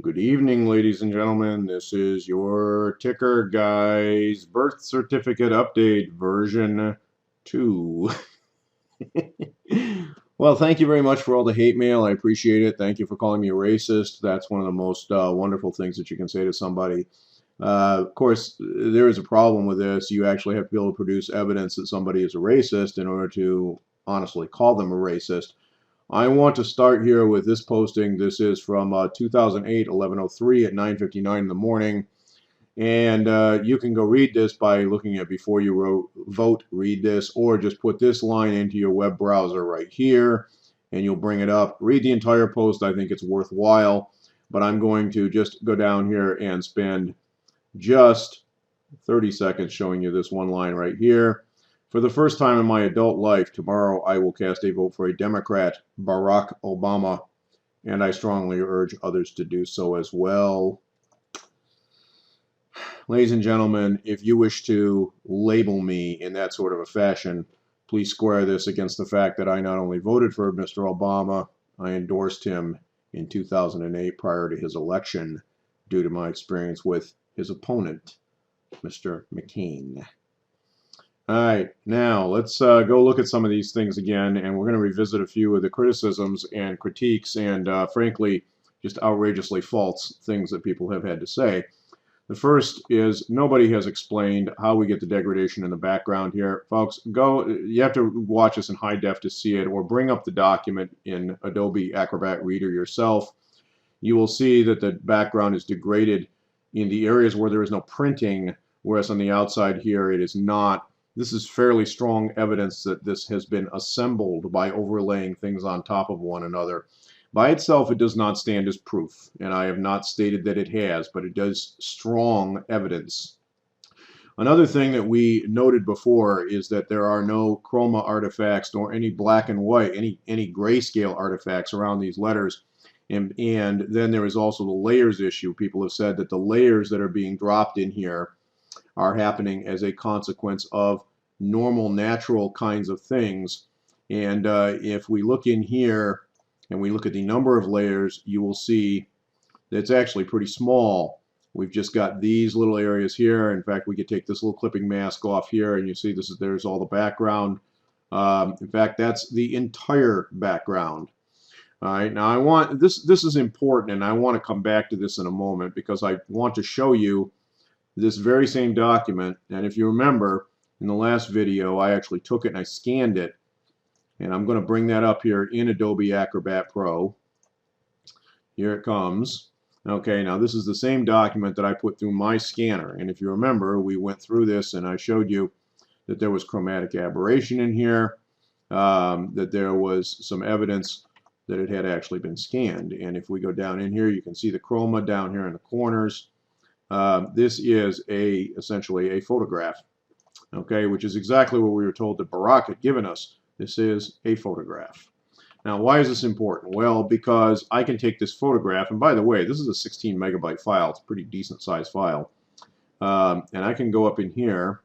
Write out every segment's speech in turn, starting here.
Good evening, ladies and gentlemen. This is your Ticker Guys birth certificate update version 2. Well, thank you very much for all the hate mail. I appreciate it. Thank you for calling me a racist. That's one of the most wonderful things that you can say to somebody. Of course, there is a problem with this. You actually have to be able to produce evidence that somebody is a racist in order to honestly call them a racist. I want to start here with this posting. This is from 2008, 11:03 at 9:59 in the morning. And you can go read this by looking at before you vote, read this, or just put this line into your web browser right here, and you'll bring it up. Read the entire post. I think it's worthwhile. But I'm going to just go down here and spend just 30 seconds showing you this one line right here. For the first time in my adult life, tomorrow I will cast a vote for a Democrat, Barack Obama, and I strongly urge others to do so as well. Ladies and gentlemen, if you wish to label me in that sort of a fashion, please square this against the fact that I not only voted for Mr. Obama, I endorsed him in 2008 prior to his election due to my experience with his opponent, Mr. McCain. All right, now let's go look at some of these things again, and we're going to revisit a few of the criticisms and critiques and, frankly, just outrageously false things that people have had to say. The first is nobody has explained how we get the degradation in the background here. Folks, you have to watch this in high def to see it, or bring up the document in Adobe Acrobat Reader yourself. You will see that the background is degraded in the areas where there is no printing, whereas on the outside here it is not. This is fairly strong evidence that this has been assembled by overlaying things on top of one another. By itself, it does not stand as proof, and I have not stated that it has, but it does strong evidence. Another thing that we noted before is that there are no chroma artifacts nor any black and white, any grayscale artifacts around these letters. And then there is also the layers issue. People have said that the layers that are being dropped in here are happening as a consequence of normal, natural kinds of things. And if we look in here and we look at the number of layers, you will see that it's actually pretty small. We've just got these little areas here. In fact, we could take this little clipping mask off here, and you see there's all the background. In fact, that's the entire background. All right, now I want this is important, and I want to come back to this in a moment because I want to show you this very same document. And if you remember, in the last video, I actually took it and I scanned it. And I'm going to bring that up here in Adobe Acrobat Pro. Here it comes. Okay, now this is the same document that I put through my scanner. And if you remember, we went through this and I showed you that there was chromatic aberration in here, that there was some evidence that it had actually been scanned. And if we go down in here, you can see the chroma down here in the corners. This is essentially a photograph, okay, which is exactly what we were told that Barack had given us. This is a photograph. Now, why is this important? Well, because I can take this photograph, and by the way, this is a 16 megabyte file. It's a pretty decent sized file. And I can go up in here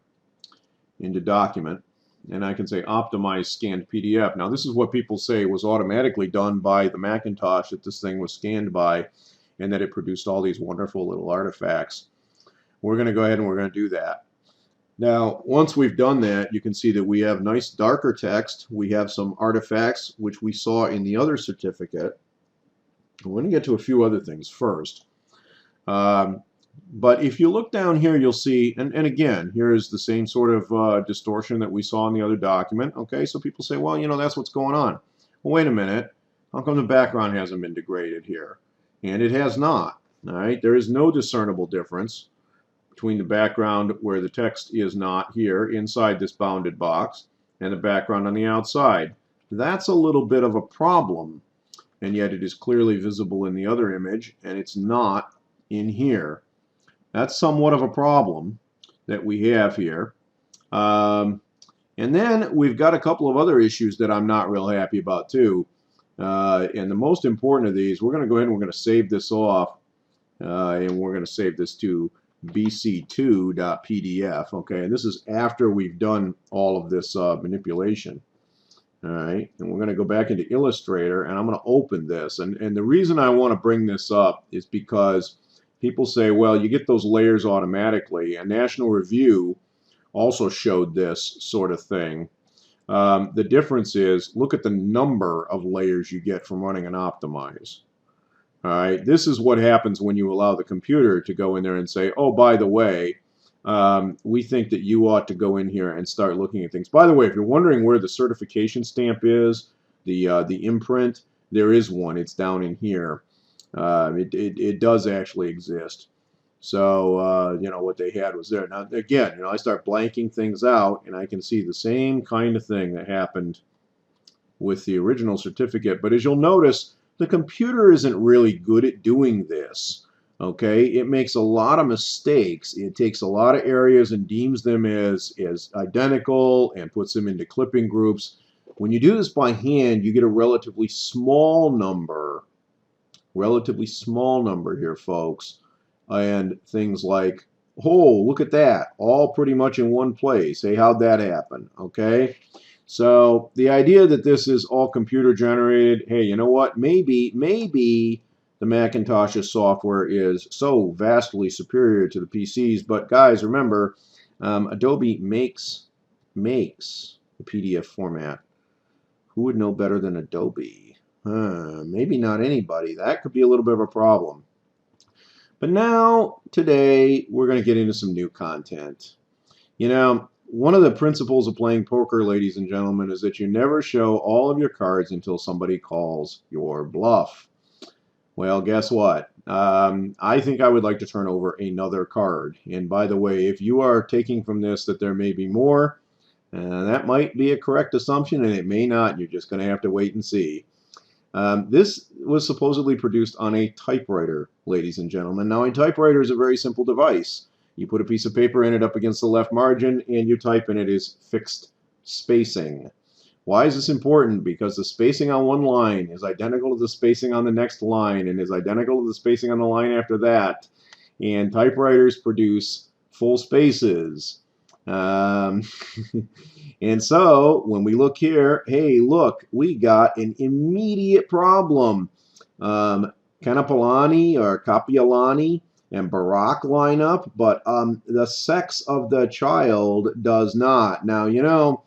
into Document, and I can say Optimize Scanned PDF. Now, this is what people say was automatically done by the Macintosh that this thing was scanned by, and that it produced all these wonderful little artifacts. We're going to go ahead and we're going to do that. Now, once we've done that, you can see that we have nice darker text. We have some artifacts, which we saw in the other certificate. We're going to get to a few other things first. But if you look down here, you'll see, and again, here is the same sort of distortion that we saw in the other document. Okay, so people say, well, you know, that's what's going on. Well, wait a minute. How come the background hasn't been degraded here? And it has not. All right, there is no discernible difference between the background where the text is not here inside this bounded box and the background on the outside. That's a little bit of a problem, and yet it is clearly visible in the other image, and it's not in here. That's somewhat of a problem that we have here. And then we've got a couple of other issues that I'm not real happy about too. And the most important of these, we're going to go ahead and we're going to save this off, and we're going to save this to bc2.pdf. Okay, and this is after we've done all of this manipulation. All right, and we're going to go back into Illustrator, and I'm going to open this. And the reason I want to bring this up is because people say, well, you get those layers automatically, and National Review also showed this sort of thing. The difference is, look at the number of layers you get from running an optimize. All right, this is what happens when you allow the computer to go in there and say, oh, by the way, we think that you ought to go in here and start looking at things. By the way, if you're wondering where the certification stamp is, the imprint, there is one. It's down in here. It does actually exist. So, you know, what they had was there. Now, again, you know, I start blanking things out, and I can see the same kind of thing that happened with the original certificate. But as you'll notice, the computer isn't really good at doing this. Okay, it makes a lot of mistakes. It takes a lot of areas and deems them as identical and puts them into clipping groups. When you do this by hand, you get a relatively small number here, folks. And things like, oh, look at that, all pretty much in one place. Hey, how'd that happen? Okay, so the idea that this is all computer generated, hey, you know what? Maybe the Macintosh's software is so vastly superior to the PCs. But guys, remember, Adobe makes the PDF format. Who would know better than Adobe? Maybe not anybody. That could be a little bit of a problem. But now, today, we're going to get into some new content. You know, one of the principles of playing poker, ladies and gentlemen, is that you never show all of your cards until somebody calls your bluff. Well, guess what? I think I would like to turn over another card. And by the way, if you are taking from this that there may be more, that might be a correct assumption, and it may not. You're just going to have to wait and see. This was supposedly produced on a typewriter, ladies and gentlemen. Now, a typewriter is a very simple device. You put a piece of paper in it up against the left margin, and you type, and it is fixed spacing. Why is this important? Because the spacing on one line is identical to the spacing on the next line, and is identical to the spacing on the line after that. And typewriters produce full spaces. And so when we look here, hey, look, we got an immediate problem. Kanapalani or Kapialani and Barack line up, but the sex of the child does not. Now, you know,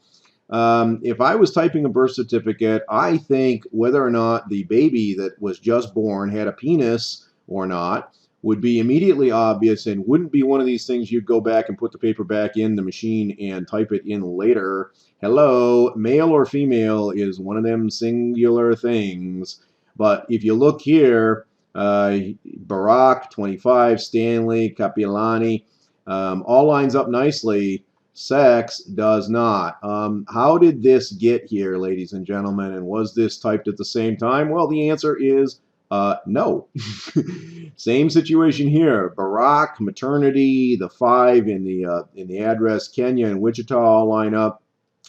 if I was typing a birth certificate, I think whether or not the baby that was just born had a penis or not would be immediately obvious and wouldn't be one of these things you'd go back and put the paper back in the machine and type it in later. Hello, male or female is one of them singular things. But if you look here, Barack, 25, Stanley, Kapiolani, all lines up nicely. Sex does not. How did this get here, ladies and gentlemen? And was this typed at the same time? Well, the answer is no. Same situation here. Barack, maternity, the 5 in the address, Kenya and Wichita all line up.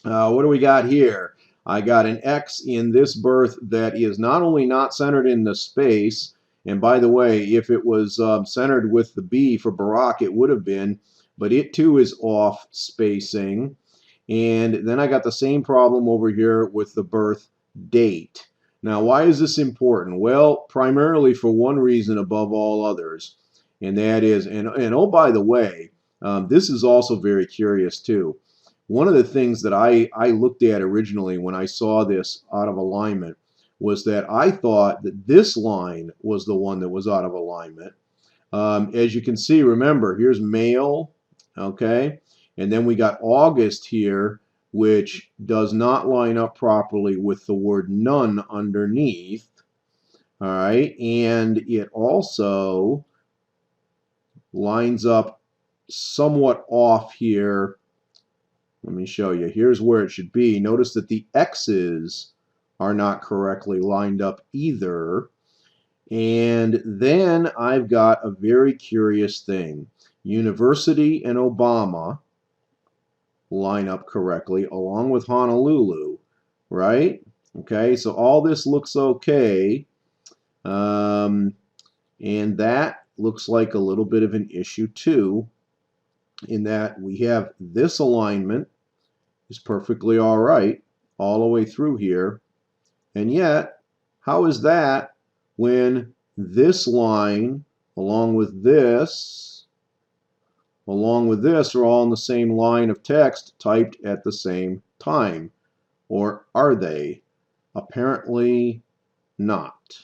What do we got here? I got an X in this birth that is not only not centered in the space, and by the way, if it was centered with the B for Barack, it would have been, but it too is off spacing. And then I got the same problem over here with the birth date. Now, why is this important? Well, primarily for one reason above all others, and that is, and oh, by the way, this is also very curious too. One of the things that I looked at originally when I saw this out of alignment was that I thought that this line was the one that was out of alignment. As you can see, remember, here's male, okay? And then we got August here, which does not line up properly with the word none underneath. All right, and it also lines up somewhat off here. Let me show you. Here's where it should be. Notice that the X's are not correctly lined up either. And then I've got a very curious thing. University and Obama line up correctly along with Honolulu, right? Okay, so all this looks okay. And that looks like a little bit of an issue too, in that we have this alignment is perfectly all right. all the way through here. And yet, how is that when this line, along with this are all in the same line of text typed at the same time? Or are they? Apparently not.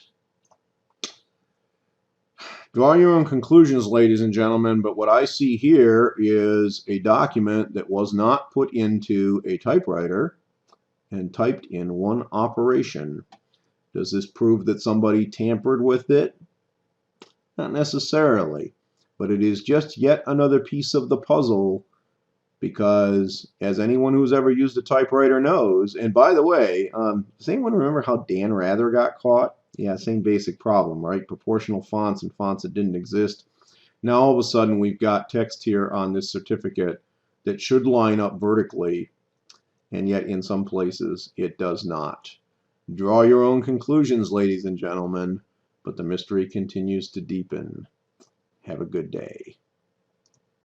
Draw your own conclusions, ladies and gentlemen, but what I see here is a document that was not put into a typewriter and typed in one operation. Does this prove that somebody tampered with it? Not necessarily, but it is just yet another piece of the puzzle, because as anyone who's ever used a typewriter knows, and by the way, does anyone remember how Dan Rather got caught? Yeah, same basic problem, right? Proportional fonts and fonts that didn't exist. Now all of a sudden we've got text here on this certificate that should line up vertically, and yet in some places it does not. Draw your own conclusions, ladies and gentlemen, but the mystery continues to deepen. Have a good day.